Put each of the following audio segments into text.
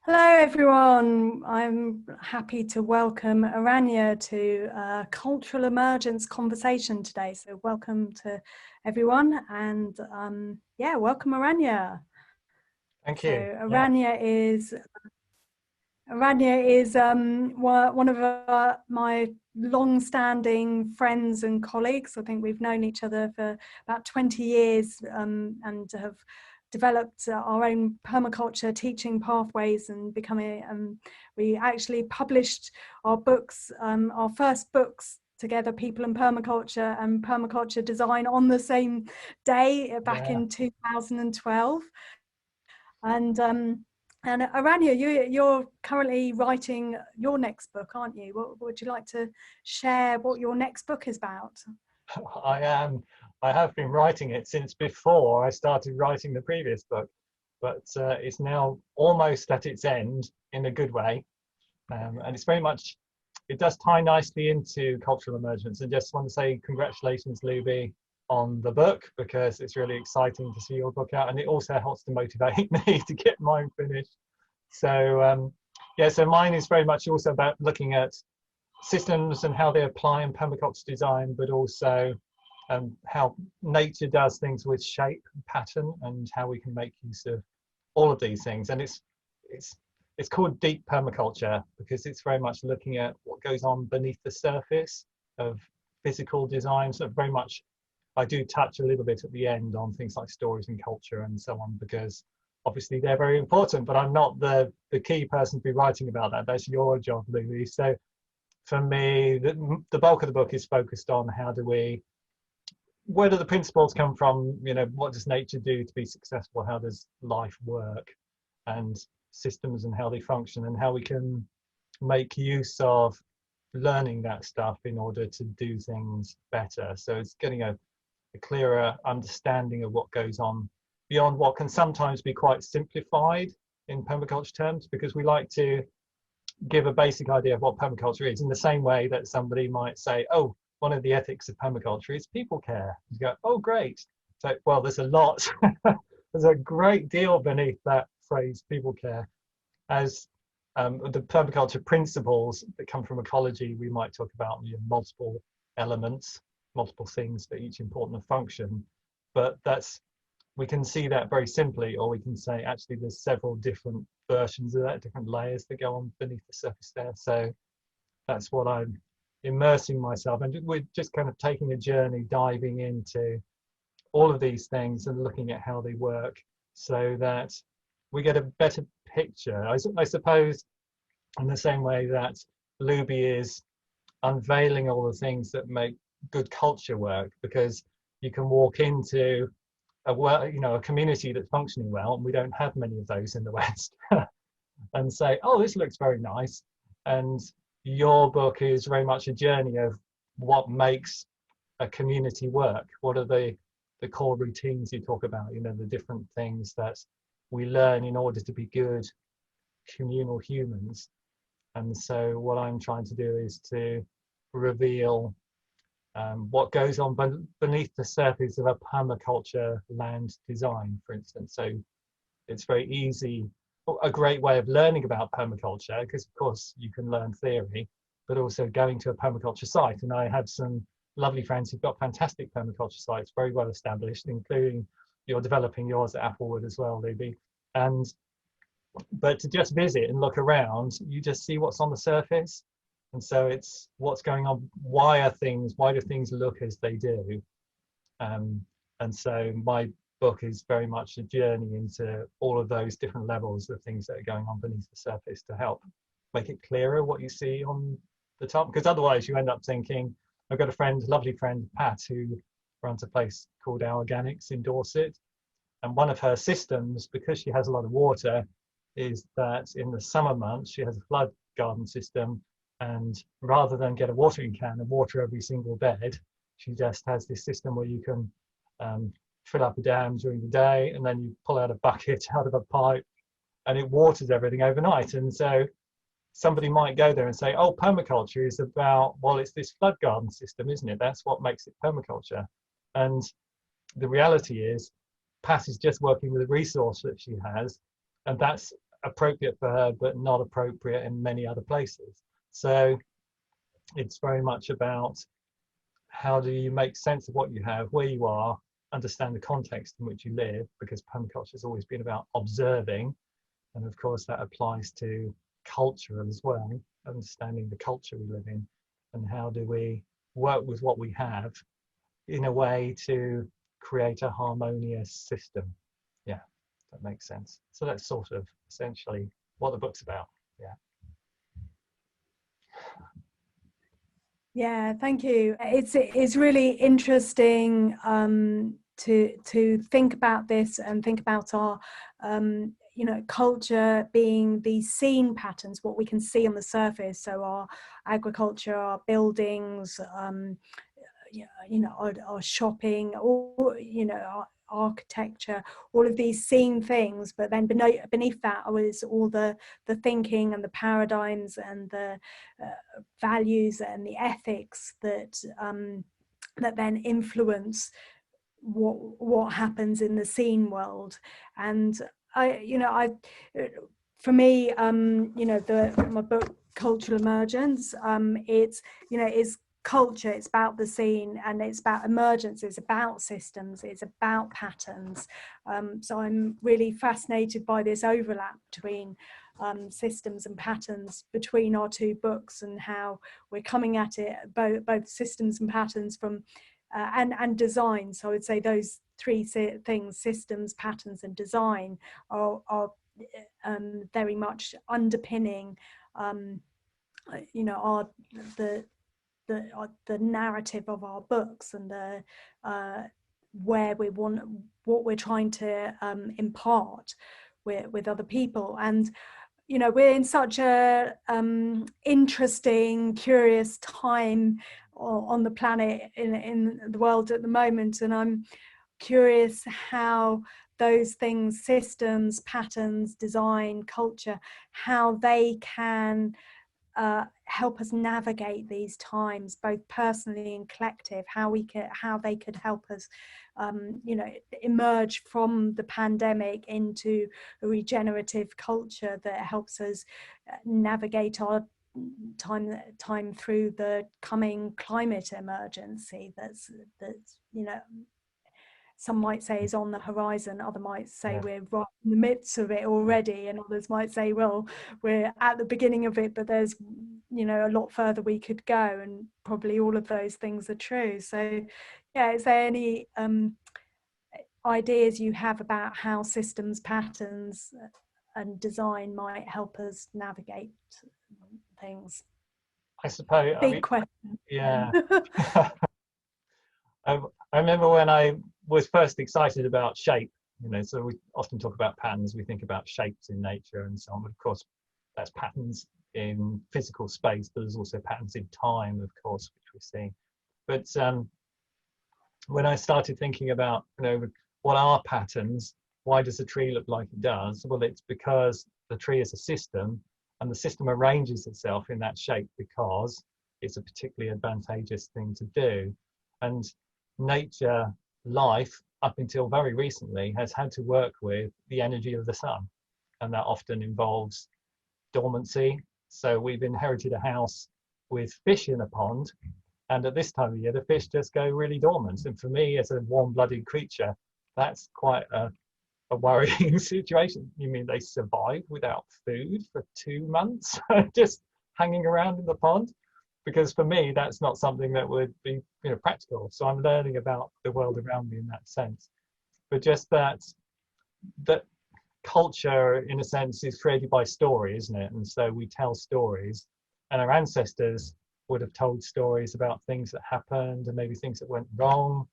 Hello everyone, I'm happy to welcome Aranya to Cultural Emergence conversation today. So welcome to everyone and yeah, welcome Aranya. Thank So you. Yeah. Aranya is one of my long-standing friends and colleagues. I think we've known each other for about 20 years and have developed our own permaculture teaching pathways and becoming. We actually published our books, our first books together, People and Permaculture Design, on the same day back Yeah. in 2012. And Aranya, you're currently writing your next book, aren't you? What would you like to share what your next book is about? I am. I have been writing it since before I started writing the previous book, but it's now almost at its end in a good way, and it's very much. It does tie nicely into cultural emergence, and just want to say congratulations, Looby, on the book because it's really exciting to see your book out, and it also helps to motivate me to get mine finished. So yeah, so mine is very much also about looking at systems and how they apply in permaculture design, but also how nature does things with shape and pattern, and how we can make use of all of these things. And it's it's called deep permaculture because it's very much looking at what goes on beneath the surface of physical design. So very much, I do touch a little bit at the end on things like stories and culture and so on, because obviously they're very important, but I'm not the key person to be writing about that. That's your job, Louis. So for me, the bulk of the book is focused on how do we, where do the principles come from? You know, what does nature do to be successful? How does life work? And systems and how they function, and how we can make use of learning that stuff in order to do things better. So it's getting a clearer understanding of what goes on beyond what can sometimes be quite simplified in permaculture terms, because we like to give a basic idea of what permaculture is in the same way that somebody might say, oh, one of the ethics of permaculture is people care. You go, oh, great. So, well, there's a lot, there's a great deal beneath that phrase, people care. As the permaculture principles that come from ecology, we might talk about multiple elements, multiple things that each important function. But we can see that very simply, or we can say actually there's several different versions of that, different layers that go on beneath the surface there. So that's what I'm immersing myself, and we're just kind of taking a journey, diving into all of these things and looking at how they work so that we get a better picture. I suppose in the same way that Looby is unveiling all the things that make good culture work, because you can walk into a community that's functioning well, and we don't have many of those in the West, and say, oh, this looks very nice. And your book is very much a journey of what makes a community work. What are the core routines you talk about, the different things that we learn in order to be good communal humans. And so what I'm trying to do is to reveal what goes on beneath the surface of a permaculture land design, for instance. So it's very easy, a great way of learning about permaculture, because of course you can learn theory, but also going to a permaculture site. And I have some lovely friends who've got fantastic permaculture sites, very well established, including you're developing yours at Applewood as well, Looby. But to just visit and look around, you just see what's on the surface. And so it's what's going on. Why do things look as they do? And so my book is very much a journey into all of those different levels of things that are going on beneath the surface to help make it clearer what you see on the top. Because otherwise you end up thinking, I've got lovely friend, Pat, who runs a place called Our Organics in Dorset. And one of her systems, because she has a lot of water, is that in the summer months, she has a flood garden system. And rather than get a watering can and water every single bed, she just has this system where you can fill up a dam during the day, and then you pull out a bucket out of a pipe, and it waters everything overnight. And so somebody might go there and say, oh, permaculture is about, well, it's this flood garden system, isn't it? That's what makes it permaculture. And the reality is, Pat is just working with a resource that she has, and that's appropriate for her, but not appropriate in many other places. So it's very much about how do you make sense of what you have, where you are, understand the context in which you live, because permaculture has always been about observing. And of course, that applies to culture as well, understanding the culture we live in, and how do we work with what we have in a way to create a harmonious system. Yeah, that makes sense. So that's sort of essentially what the book's about. Yeah. Yeah, thank you. It's really interesting to think about this and think about our you know, culture being these seen patterns, what we can see on the surface. So our agriculture, our buildings, you know, our shopping, or you know, our architecture, all of these seen things. But then beneath that was all the thinking and the paradigms and the values and the ethics that that then influence what happens in the seen world. And for me, you know, my book Cultural Emergence, it's, you know, it's culture, it's about the scene, and it's about emergence, it's about systems, it's about patterns. So I'm really fascinated by this overlap between systems and patterns between our two books, and how we're coming at it, both systems and patterns from and design. So I would say those three things, systems, patterns and design, are very much underpinning you know, the narrative of our books, and the where we want, what we're trying to impart with other people. And you know, we're in such a interesting, curious time on the planet, in the world at the moment, and I'm curious how those things, systems, patterns, design, culture, how they can help us navigate these times, both personally and collective, how they could help us you know, emerge from the pandemic into a regenerative culture that helps us navigate our time through the coming climate emergency that's you know, some might say is on the horizon, other might say we're right in the midst of it already, and others might say, well, we're at the beginning of it, but there's, you know, a lot further we could go, and probably all of those things are true. So yeah, is there any ideas you have about how systems, patterns and design might help us navigate things? I suppose, I Big mean, question. yeah. I remember when I was first excited about shape, you know, so we often talk about patterns, we think about shapes in nature and so on, but of course that's patterns in physical space, but there's also patterns in time, of course, which we see. But when I started thinking about, you know, what are patterns, why does a tree look like it does? Well, it's because the tree is a system, and the system arranges itself in that shape because it's a particularly advantageous thing to do. And nature, life, up until very recently, has had to work with the energy of the sun, and that often involves dormancy. So we've inherited a house with fish in a pond, and at this time of year the fish just go really dormant, and for me as a warm-blooded creature, that's quite a worrying situation. You mean they survive without food for 2 months just hanging around in the pond? Because for me, that's not something that would be, you know, practical. So I'm learning about the world around me in that sense. But just that culture, in a sense, is created by story, isn't it? And so we tell stories, and our ancestors would have told stories about things that happened and maybe things that went wrong,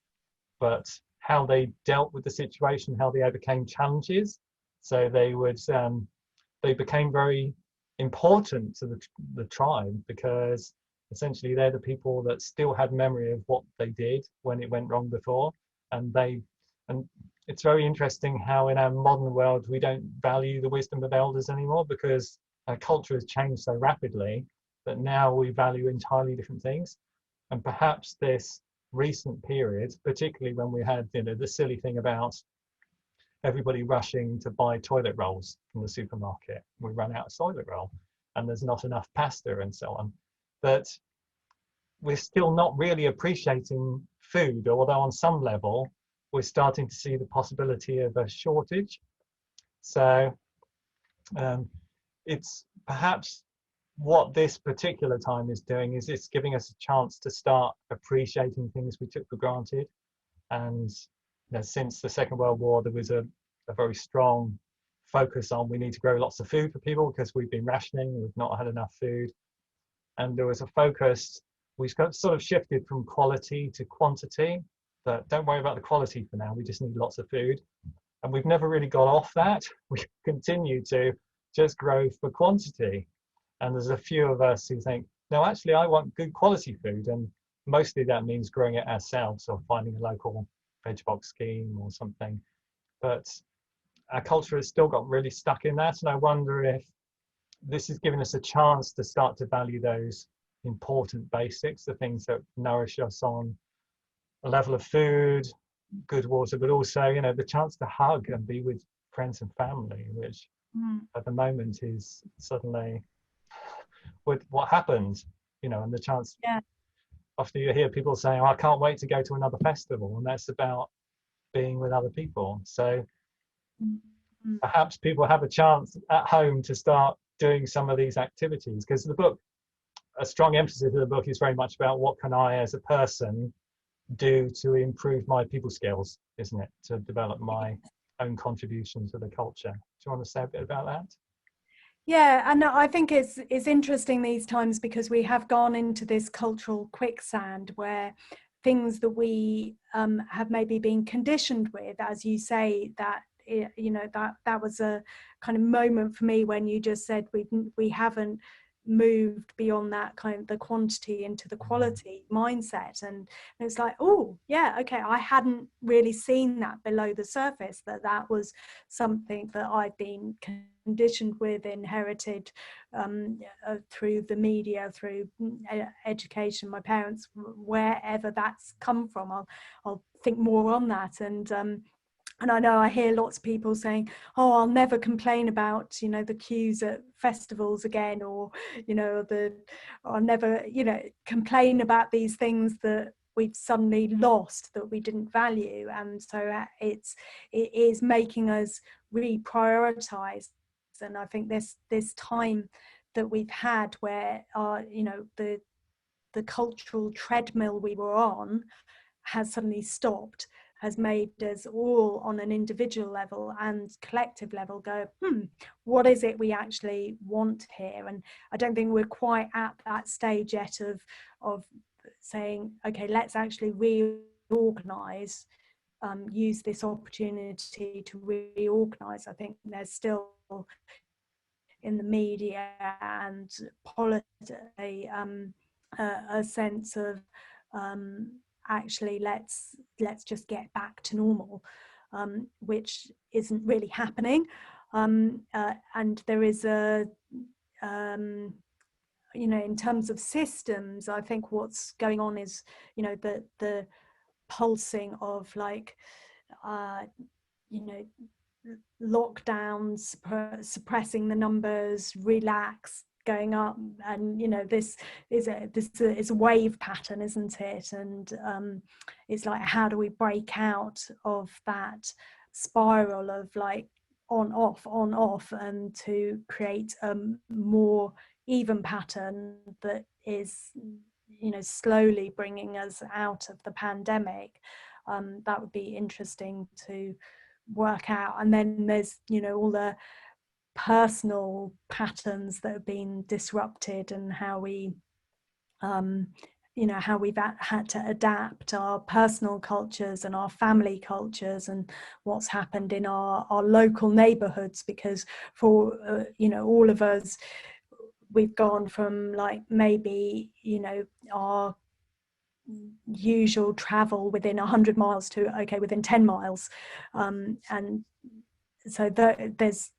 but how they dealt with the situation, how they overcame challenges. So they would, they became very important to the tribe, because essentially they're the people that still had memory of what they did when it went wrong before. And it's very interesting how in our modern world we don't value the wisdom of elders anymore, because our culture has changed so rapidly that now we value entirely different things. And perhaps this recent period, particularly when we had, you know, the silly thing about everybody rushing to buy toilet rolls from the supermarket. We run out of toilet roll and there's not enough pasta and so on. But we're still not really appreciating food, although on some level we're starting to see the possibility of a shortage. So it's perhaps what this particular time is doing is it's giving us a chance to start appreciating things we took for granted. And since the Second World War, there was a very strong focus on we need to grow lots of food for people because we've been rationing, we've not had enough food. And there was a focus, we sort of shifted from quality to quantity, that don't worry about the quality for now, we just need lots of food. And we've never really got off that. We continue to just grow for quantity. And there's a few of us who think, no, actually, I want good quality food. And mostly that means growing it ourselves or finding a local veg box scheme or something. But our culture has still got really stuck in that. And I wonder if this is giving us a chance to start to value those important basics, the things that nourish us on a level of food, good water, but also, the chance to hug and be with friends and family, which at the moment is suddenly with what happened, and the chance. Yeah. Often you hear people saying, oh, I can't wait to go to another festival, and that's about being with other people. So perhaps people have a chance at home to start doing some of these activities, because the book, a strong emphasis of the book is very much about what can I as a person do to improve my people skills, isn't it? To develop my own contribution to the culture. Do you want to say a bit about that? Yeah, and I think it's interesting these times because we have gone into this cultural quicksand where things that we have maybe been conditioned with, as you say, that that was a kind of moment for me when you just said we haven't moved beyond that kind of the quantity into the quality mindset, and it's like, oh yeah, okay, I hadn't really seen that below the surface, that was something that I'd been conditioned with, inherited through the media, through education, my parents, wherever that's come from. I'll think more on that. And I know I hear lots of people saying, oh, I'll never complain about, the queues at festivals again, or, I'll never, complain about these things that we've suddenly lost, that we didn't value. And so it is making us reprioritize. And I think this time that we've had where, the cultural treadmill we were on has suddenly stopped, has made us all on an individual level and collective level go, what is it we actually want here? And I don't think we're quite at that stage yet of saying, okay, let's actually reorganize, use this opportunity to reorganize. I think there's still in the media and politics a sense of actually let's just get back to normal, which isn't really happening, and there is a in terms of systems, I think what's going on is the pulsing of like lockdowns, suppressing the numbers, relax, going up, and this is a wave pattern, isn't it? And it's like, how do we break out of that spiral of like on off, and to create a more even pattern that is slowly bringing us out of the pandemic? That would be interesting to work out. And then there's all the personal patterns that have been disrupted, and how we how we've had to adapt our personal cultures and our family cultures, and what's happened in our local neighborhoods, because for all of us, we've gone from like maybe our usual travel within 100 miles to within 10 miles, and so there's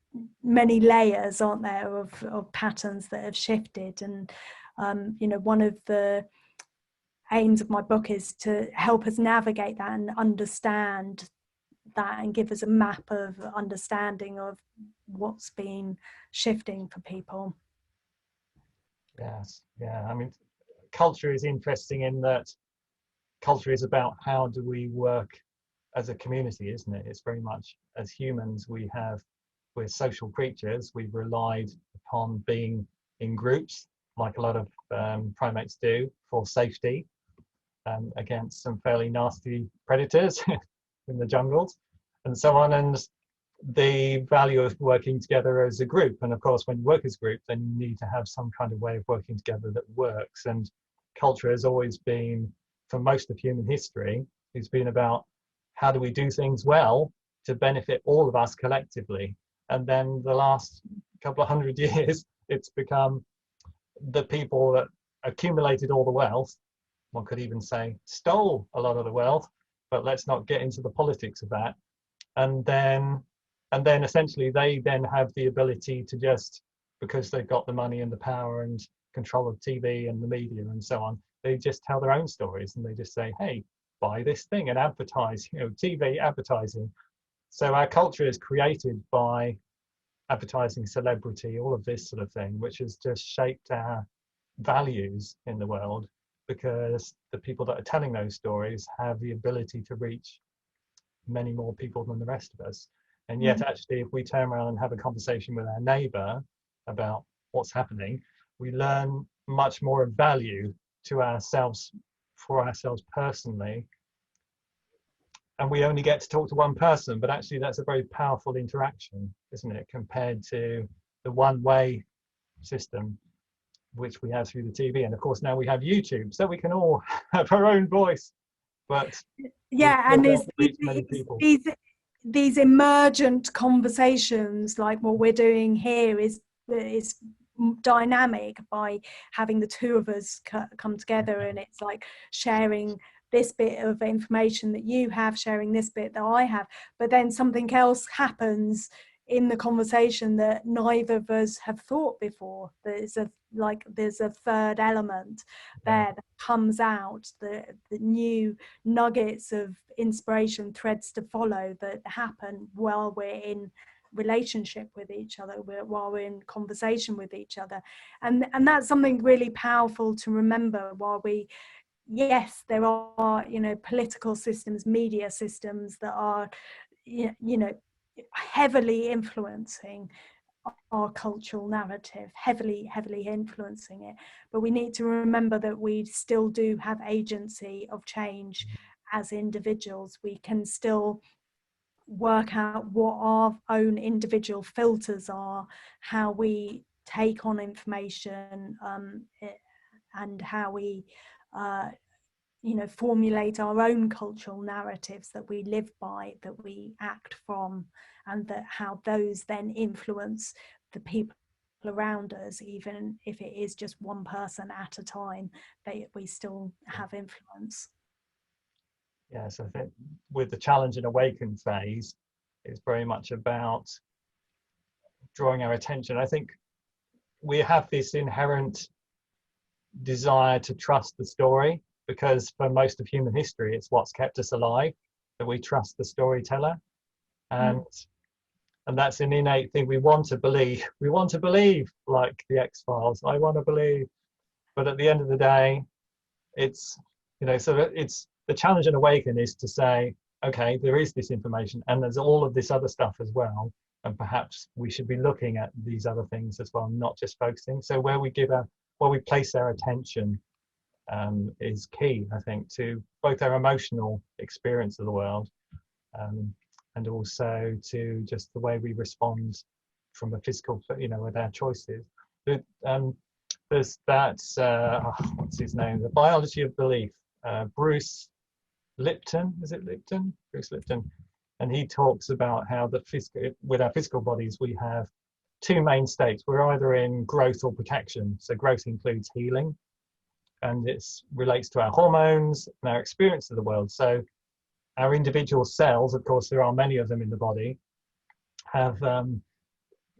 many layers, aren't there, of patterns that have shifted. And one of the aims of my book is to help us navigate that and understand that and give us a map of understanding of what's been shifting for people. Yes, yeah. I mean, culture is interesting in that culture is about how do we work as a community, isn't it? It's very much, as humans, we're social creatures. We've relied upon being in groups, like a lot of primates do, for safety against some fairly nasty predators in the jungles and so on. And the value of working together as a group. And of course, when you work as a group, then you need to have some kind of way of working together that works. And culture has always been, for most of human history, it's been about how do we do things well to benefit all of us collectively. And then the last couple of 100 years, it's become the people that accumulated all the wealth, one could even say stole a lot of the wealth, but let's not get into the politics of that. And then essentially they then have the ability to just, because they've got the money and the power and control of TV and the media and so on, they just tell their own stories and they just say, hey, buy this thing and advertise, TV advertising. So our culture is created by advertising, celebrity, all of this sort of thing, which has just shaped our values in the world, because the people that are telling those stories have the ability to reach many more people than the rest of us. And yet actually, if we turn around and have a conversation with our neighbor about what's happening, we learn much more of value to ourselves, for ourselves personally. And we only get to talk to one person, but actually that's a very powerful interaction, isn't it, compared to the one-way system which we have through the TV. And of course now we have YouTube, so we can all have our own voice, but yeah, and there's many people. These emergent conversations like what we're doing here is dynamic by having the two of us come together, and it's like sharing this bit of information that you have, sharing this bit that I have, but then something else happens in the conversation that neither of us have thought before. There's a third element there that comes out, the new nuggets of inspiration, threads to follow that happen while we're in relationship with each other, while we're in conversation with each other. And that's something really powerful to remember while yes, there are, political systems, media systems that are, heavily influencing our cultural narrative, heavily influencing it. But we need to remember that we still do have agency of change as individuals. We can still work out what our own individual filters are, how we take on information, and how we formulate our own cultural narratives that we live by, that we act from, and that how those then influence the people around us. Even if it is just one person at a time, we still have influence. Yes, I think with the challenge and awaken phase, it's very much about drawing our attention. I think we have this inherent desire to trust the story, because for most of human history, it's what's kept us alive, that we trust the storyteller. And that's an innate thing. We want to believe like the X-Files. I want to believe. But at the end of the day, it's, it's the challenge and awaken is to say, okay, there is this information and there's all of this other stuff as well. And perhaps we should be looking at these other things as well, not just focusing. So where we place our attention is key, I think, to both our emotional experience of the world and also to just the way we respond from a physical, with our choices. There's that, what's his name? The Biology of Belief. Bruce Lipton, is it Lipton? Bruce Lipton. And he talks about how with our physical bodies, we have two main states. We're either in growth or protection. So growth includes healing, and it relates to our hormones and our experience of the world. So our individual cells, of course, there are many of them in the body, have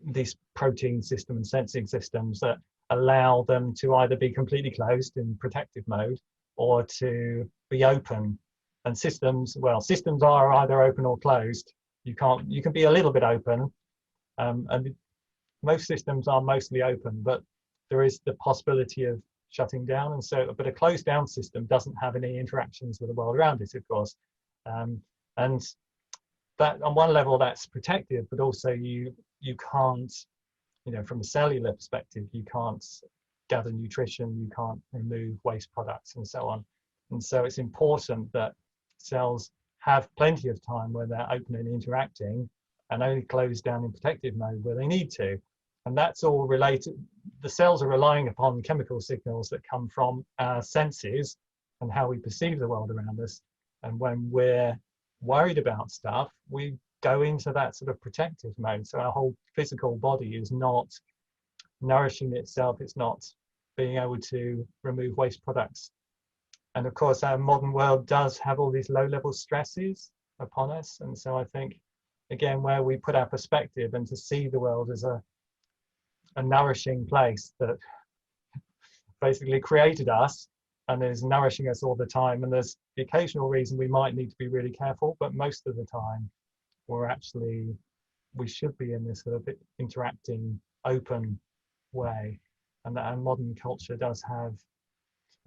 these protein system and sensing systems that allow them to either be completely closed in protective mode or to be open And systems, well, systems are either open or closed. You can be a little bit open, and most systems are mostly open, but there is the possibility of shutting down. And so, but a closed down system doesn't have any interactions with the world around it, of course. And that on one level that's protective, but also you can't, from a cellular perspective, you can't gather nutrition, you can't remove waste products and so on. And so it's important that cells have plenty of time where they're open and interacting, and only close down in protective mode where they need to. And that's all related. The cells are relying upon chemical signals that come from our senses and how we perceive the world around us. And when we're worried about stuff, we go into that sort of protective mode. So our whole physical body is not nourishing itself, it's not being able to remove waste products. And of course, our modern world does have all these low-level stresses upon us. And so I think, again, where we put our perspective and to see the world as a nourishing place that basically created us and is nourishing us all the time. And there's the occasional reason we might need to be really careful, but most of the time we should be in this sort of interacting, open way. And that our modern culture does have,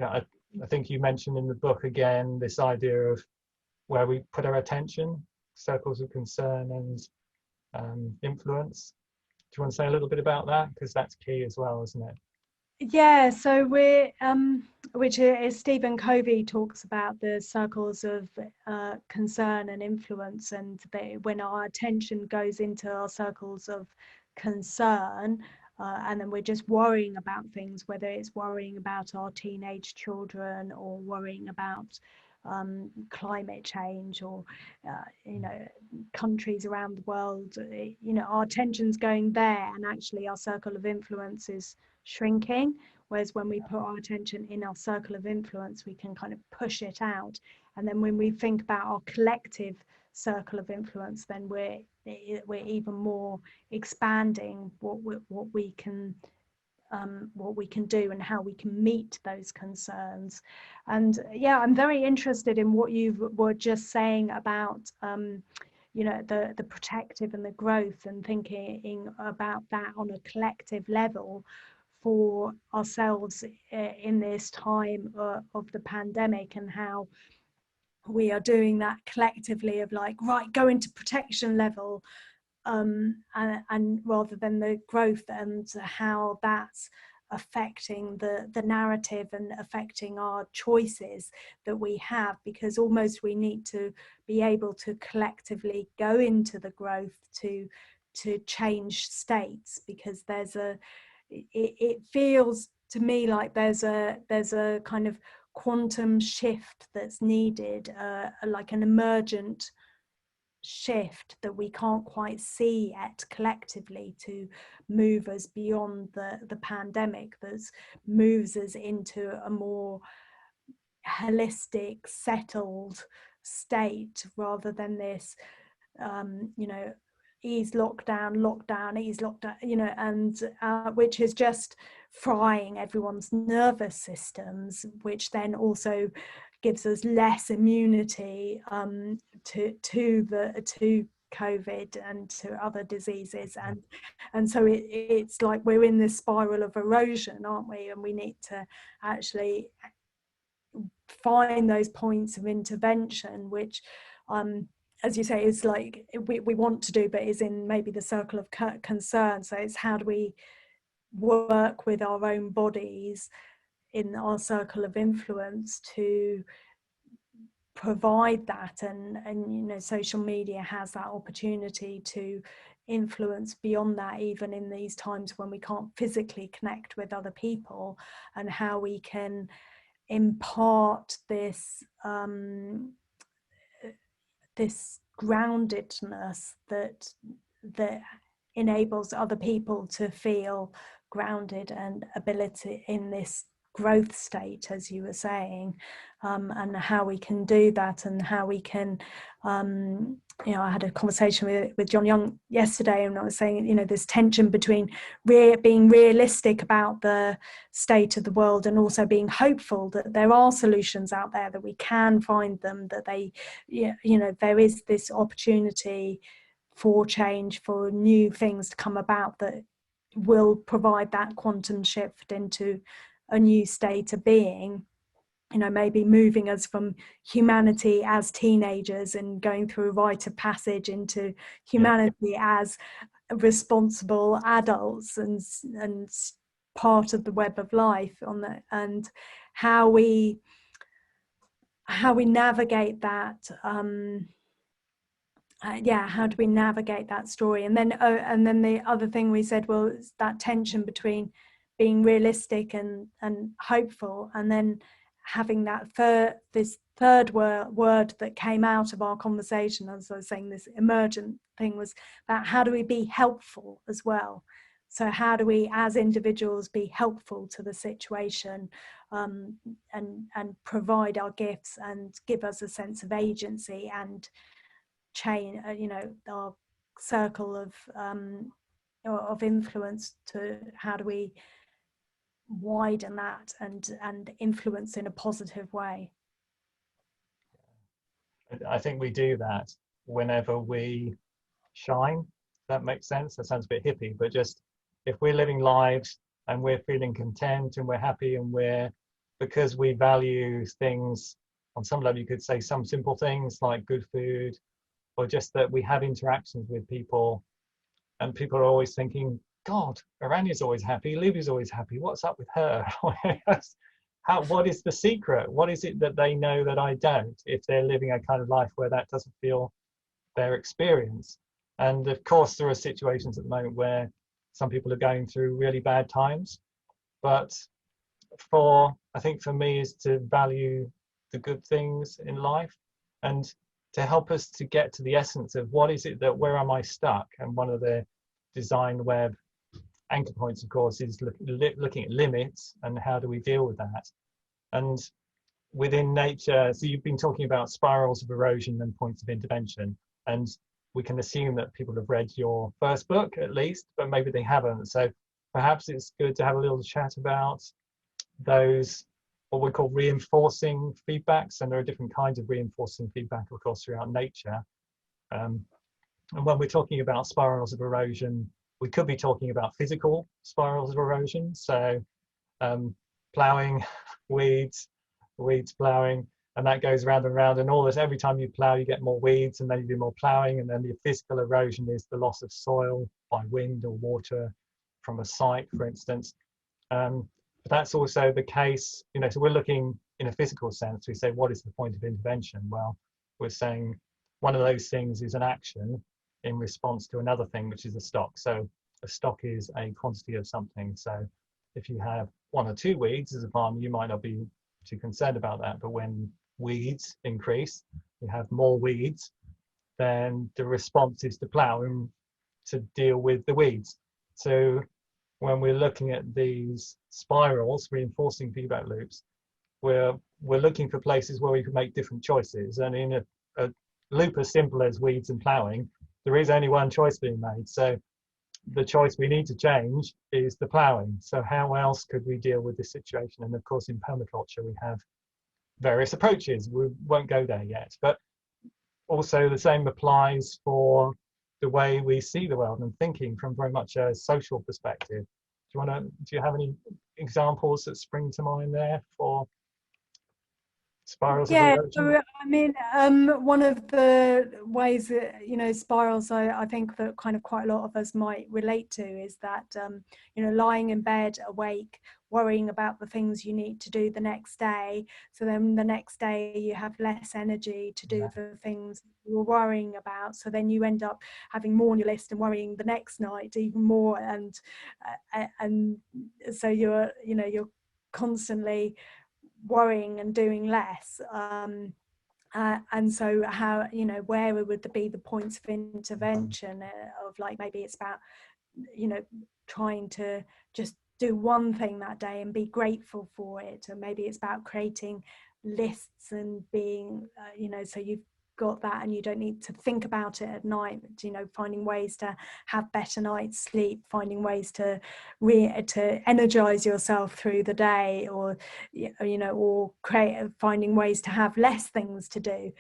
I think you mentioned in the book again, this idea of where we put our attention, circles of concern and influence. Do you want to say a little bit about that? Because that's key as well, isn't it? Yeah, so we're, which is Stephen Covey talks about the circles of concern and influence, and when our attention goes into our circles of concern, and then we're just worrying about things, whether it's worrying about our teenage children or worrying about climate change or countries around the world, our attention's going there, and actually our circle of influence is shrinking. Whereas when we put our attention in our circle of influence, we can kind of push it out. And then when we think about our collective circle of influence, then we're even more expanding what we can do and how we can meet those concerns. And yeah, I'm very interested in what you were just saying about the protective and the growth, and thinking about that on a collective level for ourselves in this time of the pandemic, and how we are doing that collectively of like, right, go into protection level, and rather than the growth, and how that's affecting the narrative and affecting our choices that we have, because almost we need to be able to collectively go into the growth to change states, because it feels to me like there's a kind of quantum shift that's needed, like an emergent shift that we can't quite see yet collectively, to move us beyond the pandemic, that moves us into a more holistic, settled state, rather than this ease lockdown, ease lockdown, and which is just frying everyone's nervous systems, which then also gives us less immunity to COVID and to other diseases, and so it's like we're in this spiral of erosion, aren't we? And we need to actually find those points of intervention, which as you say, is like we want to do, but is in maybe the circle of concern. So it's how do we work with our own bodies in our circle of influence to provide that, and social media has that opportunity to influence beyond that, even in these times when we can't physically connect with other people, and how we can impart this this groundedness that enables other people to feel grounded and ability in this growth state, as you were saying, and how we can do that, and how we can, I had a conversation with John Young yesterday, and I was saying, this tension between being realistic about the state of the world and also being hopeful that there are solutions out there, that we can find them, that there is this opportunity for change, for new things to come about that will provide that quantum shift into a new state of being, maybe moving us from humanity as teenagers and going through a rite of passage into humanity as responsible adults and part of the web of life and how we navigate that. How do we navigate that story? And then the other thing we said was that tension between being realistic and hopeful, and then having that this third word that came out of our conversation, as I was saying, this emergent thing, was about how do we be helpful as well. So how do we as individuals be helpful to the situation, and provide our gifts and give us a sense of agency and our circle of influence, to how do we widen that and influence in a positive way. I think we do that whenever we shine. That makes sense. That sounds a bit hippie, but just if we're living lives and we're feeling content and we're happy, and because we value things on some level, you could say some simple things like good food, or just that we have interactions with people, and people are always thinking, God, Aranya's always happy, Looby's always happy, what's up with her? What is the secret? What is it that they know that I don't, if they're living a kind of life where that doesn't feel their experience? And of course, there are situations at the moment where some people are going through really bad times, but I think for me is to value the good things in life, and to help us to get to the essence of what is it that, where am I stuck? And one of the design web anchor points, of course, is looking at limits and how do we deal with that. And within nature, so you've been talking about spirals of erosion and points of intervention, and we can assume that people have read your first book at least, but maybe they haven't. So perhaps it's good to have a little chat about those, what we call reinforcing feedbacks, and there are different kinds of reinforcing feedback, of course, throughout nature. And when we're talking about spirals of erosion, we could be talking about physical spirals of erosion. So ploughing, weeds ploughing, and that goes round and round, and all this, every time you plough you get more weeds, and then you do more ploughing, and then the physical erosion is the loss of soil by wind or water from a site, for instance. But that's also the case, so we're looking in a physical sense. We say, what is the point of intervention? Well, we're saying one of those things is an action in response to another thing, which is a stock. So a stock is a quantity of something. So if you have 1 or 2 weeds as a farmer, you might not be too concerned about that. But when weeds increase, you have more weeds, then the response is to plough and to deal with the weeds. So when we're looking at these spirals, reinforcing feedback loops, we're looking for places where we can make different choices. And in a loop as simple as weeds and ploughing, there is only one choice being made. So the choice we need to change is the ploughing. So how else could we deal with this situation? And of course, in permaculture, we have various approaches. We won't go there yet, but also the same applies for the way we see the world and thinking from very much a social perspective. Do you have any examples that spring to mind there for spirals of erosion? So, I mean, one of the ways that, spirals, I think that kind of quite a lot of us might relate to is that, lying in bed awake, worrying about the things you need to do the next day. So then the next day you have less energy to do the things you were worrying about. So then you end up having more on your list and worrying the next night even more. And so you're constantly worrying and doing less, and so how, where would be the points of intervention, of like, maybe it's about trying to just do one thing that day and be grateful for it. And maybe it's about creating lists and being, so you've got that and you don't need to think about it at night, finding ways to have better night's sleep, finding ways to energize yourself through the day, or finding ways to have less things to do.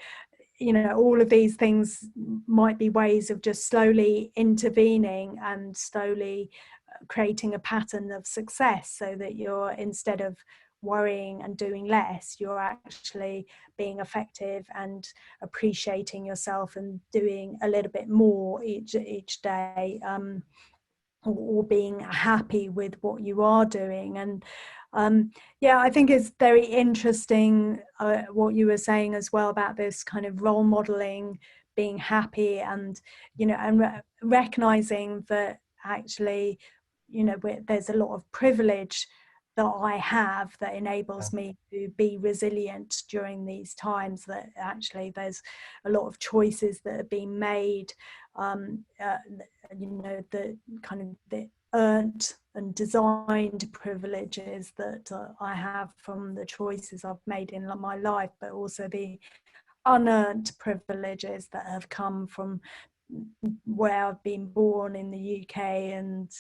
All of these things might be ways of just slowly intervening and slowly creating a pattern of success, so that you're, instead of worrying and doing less, you're actually being effective and appreciating yourself and doing a little bit more each day, or being happy with what you are doing. And I think it's very interesting what you were saying as well about this kind of role modeling, being happy, and recognizing that actually there's a lot of privilege that I have that enables me to be resilient during these times, that actually there's a lot of choices that are being made, the kind of the earned and designed privileges that I have from the choices I've made in my life, but also the unearned privileges that have come from where I've been born in the UK, and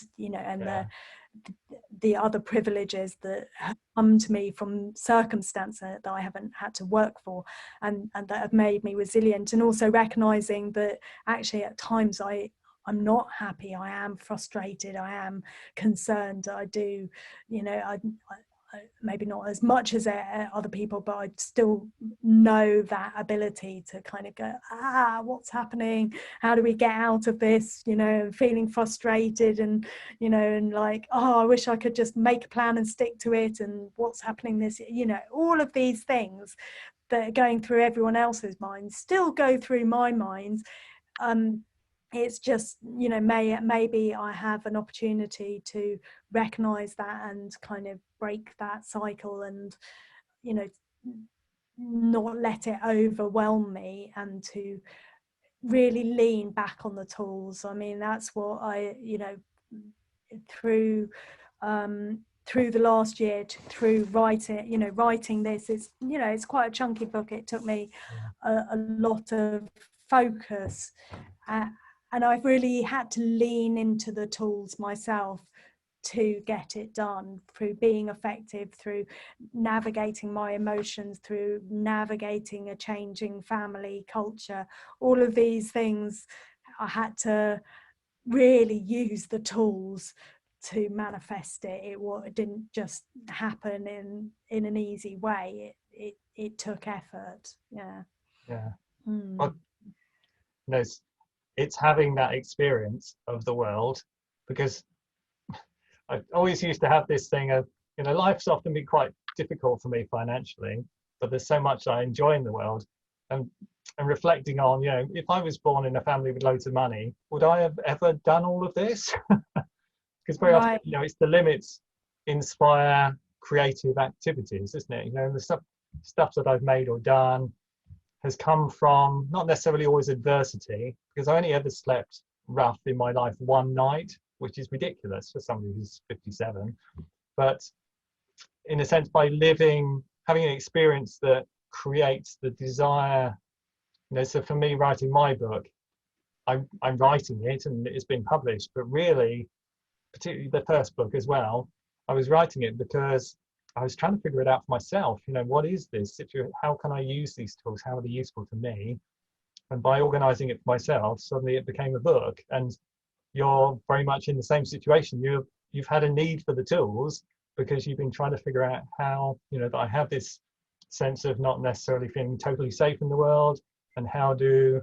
the other privileges that have come to me from circumstances that I haven't had to work for, and that have made me resilient. And also recognizing that actually at times I'm not happy, I am frustrated, I am concerned, I do, I maybe not as much as other people, but I still know that ability to kind of go, what's happening? How do we get out of this? Feeling frustrated and, and like, I wish I could just make a plan and stick to it. And what's happening this, all of these things that are going through everyone else's minds still go through my mind. It's just, maybe I have an opportunity to recognize that and kind of break that cycle and, not let it overwhelm me, and to really lean back on the tools. I mean, that's what I, through the last year, through writing this, it's quite a chunky book. It took me a lot of focus, and I've really had to lean into the tools myself to get it done, through being effective, through navigating my emotions, through navigating a changing family culture. All of these things, I had to really use the tools to manifest it. It didn't just happen in an easy way. It took effort. Well, it's having that experience of the world, because I always used to have this thing of, life's often been quite difficult for me financially, but there's so much I enjoy in the world. And reflecting on, if I was born in a family with loads of money, would I have ever done all of this? Because very often, it's the limits inspire creative activities, isn't it? And the stuff that I've made or done has come from not necessarily always adversity, because I only ever slept rough in my life one night, which is ridiculous for somebody who's 57. But in a sense, by having an experience that creates the desire, so for me, writing my book, I'm writing it and it's been published, but really, particularly the first book as well, I was writing it because I was trying to figure it out for myself. What is this situation? How can I use these tools? How are they useful to me? And by organizing it for myself, suddenly it became a book. And you're very much in the same situation. You've had a need for the tools because you've been trying to figure out how, that I have this sense of not necessarily feeling totally safe in the world, and how do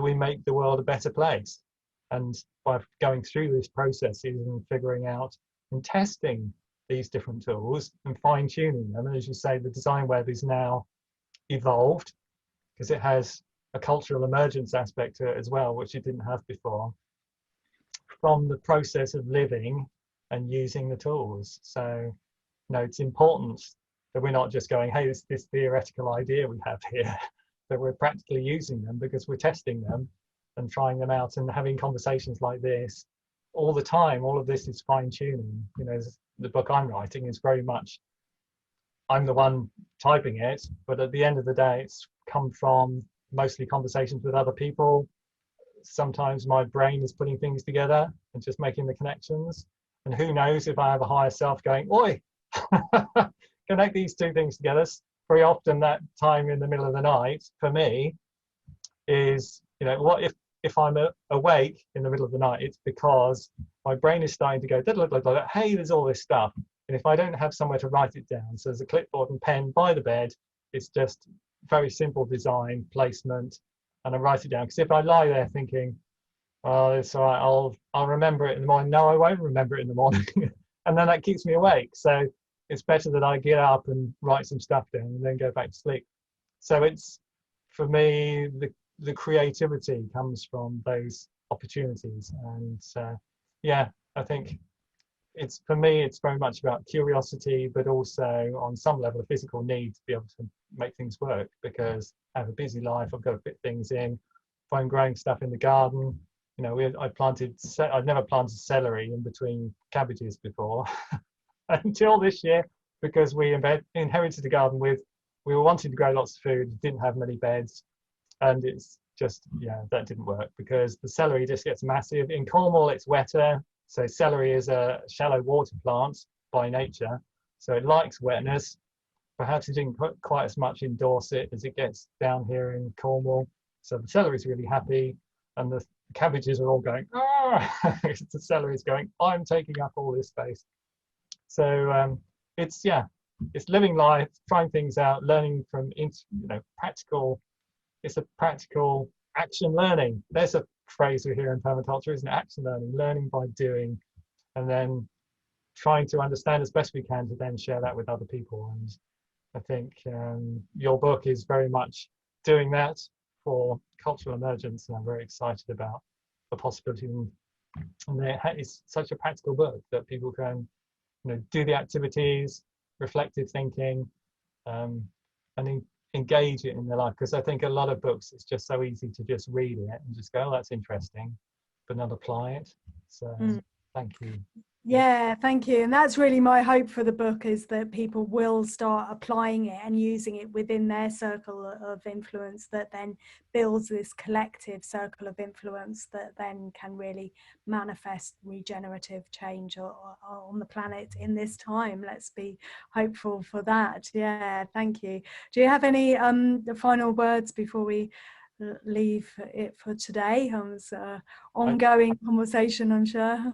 we make the world a better place? And by going through these processes and figuring out and testing these different tools and fine-tuning them, and as you say, the design web is now evolved because it has a cultural emergence aspect to it as well, which it didn't have before, from the process of living and using the tools. So it's important that we're not just going, hey, this theoretical idea we have here, that we're practically using them, because we're testing them and trying them out and having conversations like this all the time. All of this is fine-tuning. the book I'm writing is very much, I'm the one typing it, but at the end of the day, it's come from mostly conversations with other people. Sometimes my brain is putting things together and just making the connections. And who knows if I have a higher self going, oi, connect these two things together. Very often that time in the middle of the night for me is, you know, what if I'm awake in the middle of the night, it's because my brain is starting to go, hey, there's all this stuff. And if I don't have somewhere to write it down, so there's a clipboard and pen by the bed, it's just very simple design, placement, and I write it down. Because if I lie there thinking, oh, it's all right, I'll remember it in the morning. No, I won't remember it in the morning. And then that keeps me awake. So it's better that I get up and write some stuff down and then go back to sleep. So it's, for me, the creativity comes from those opportunities. And yeah, I think it's, for me, it's very much about curiosity, but also on some level a physical need to be able to make things work, because I have a busy life. I've got to fit things in. If I'm growing stuff in the garden, you know, I've never planted celery in between cabbages before until this year, because we inherited a garden we were wanting to grow lots of food, didn't have many beds, and it's just, yeah, that didn't work because the celery just gets massive. In Cornwall, it's wetter. So celery is a shallow water plant by nature, so it likes wetness. Perhaps it didn't put quite as much in Dorset as it gets down here in Cornwall. So the celery is really happy, and the cabbages are all going, ah! The celery is going, I'm taking up all this space. So it's, yeah, it's living life, trying things out, learning from, you know, practical. It's a practical action learning. There's a phrase we hear in permaculture, isn't it? Action learning by doing, and then trying to understand as best we can to then share that with other people. And I think your book is very much doing that for Cultural Emergence, and I'm very excited about the possibility. And it's such a practical book that people can, you know, do the activities, reflective thinking, and engage it in their life. Because I think a lot of books, it's just so easy to just read it and just go, oh, that's interesting, but not apply it. So thank you. Yeah, thank you. And that's really my hope for the book, is that people will start applying it and using it within their circle of influence, that then builds this collective circle of influence that then can really manifest regenerative change on the planet in this time. Let's be hopeful for that. Yeah, thank you. Do you have any final words before we leave it for today? It was an ongoing conversation, I'm sure.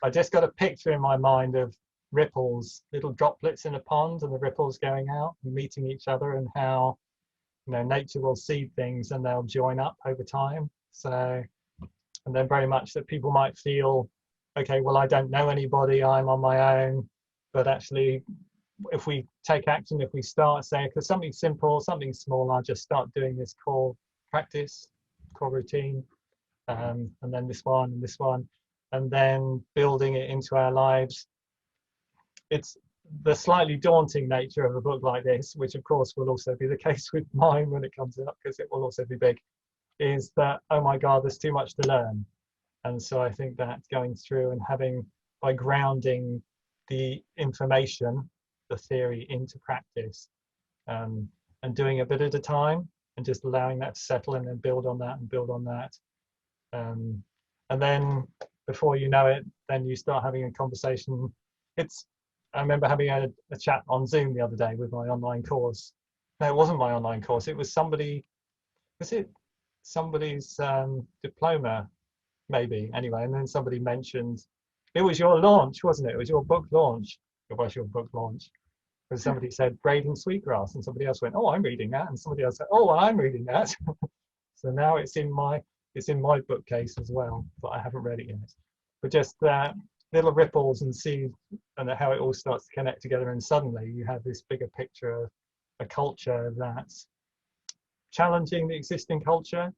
I just got a picture in my mind of ripples, little droplets in a pond, and the ripples going out and meeting each other, and how, you know, nature will seed things and they'll join up over time. So, and then very much that people might feel, okay, well, I don't know anybody, I'm on my own, but actually, if we take action, if we start saying, because something simple, something small, I'll just start doing this core practice, core routine, and then this one and this one, and then building it into our lives. It's the slightly daunting nature of a book like this, which of course will also be the case with mine when it comes up, because it will also be big, is that, oh my God, there's too much to learn. And so I think that going through and having, by grounding the information, the theory into practice, and doing a bit at a time, and just allowing that to settle and then build on that and build on that. And then before you know it, then you start having a conversation. I remember having a chat on Zoom the other day with my online course. No, it wasn't my online course. It was somebody's diploma, maybe. Anyway, and then somebody mentioned, it was your launch, wasn't it? It was your book launch. It was your book launch. Because somebody said braiding sweetgrass, and somebody else went, oh, I'm reading that. And somebody else said, oh, I'm reading that. So now it's in my bookcase as well, but I haven't read it yet. But just little ripples and see, and how it all starts to connect together, and suddenly you have this bigger picture of a culture that's challenging the existing culture,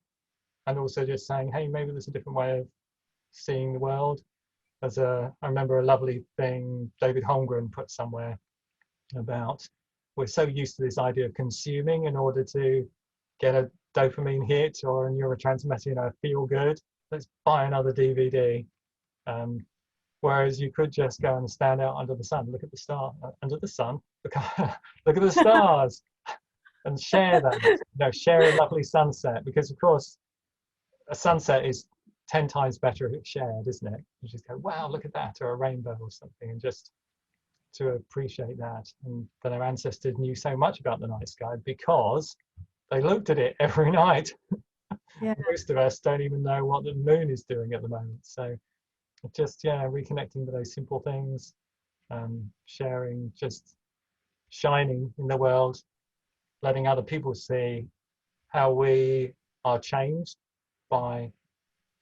and also just saying, hey, maybe there's a different way of seeing the world. I remember a lovely thing David Holmgren put somewhere about, we're so used to this idea of consuming in order to get a dopamine hit or a neurotransmitter, you know, feel good. Let's buy another DVD. Whereas you could just go and stand out under the sun, look at the star, under the sun, look, look at the stars, and share that. You know, share a lovely sunset, because of course a sunset is 10 times better if it's shared, isn't it? You just go, wow, look at that, or a rainbow or something, and just to appreciate that. And that our ancestors knew so much about the night sky because they looked at it every night. Yeah. Most of us don't even know what the moon is doing at the moment. So just, yeah, reconnecting with those simple things, sharing, just shining in the world, letting other people see how we are changed by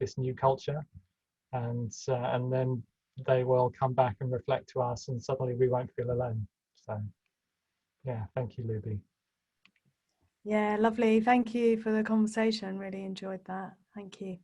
this new culture, and then they will come back and reflect to us, and suddenly we won't feel alone. So yeah, thank you, Looby. Yeah, lovely. Thank you for the conversation. Really enjoyed that. Thank you.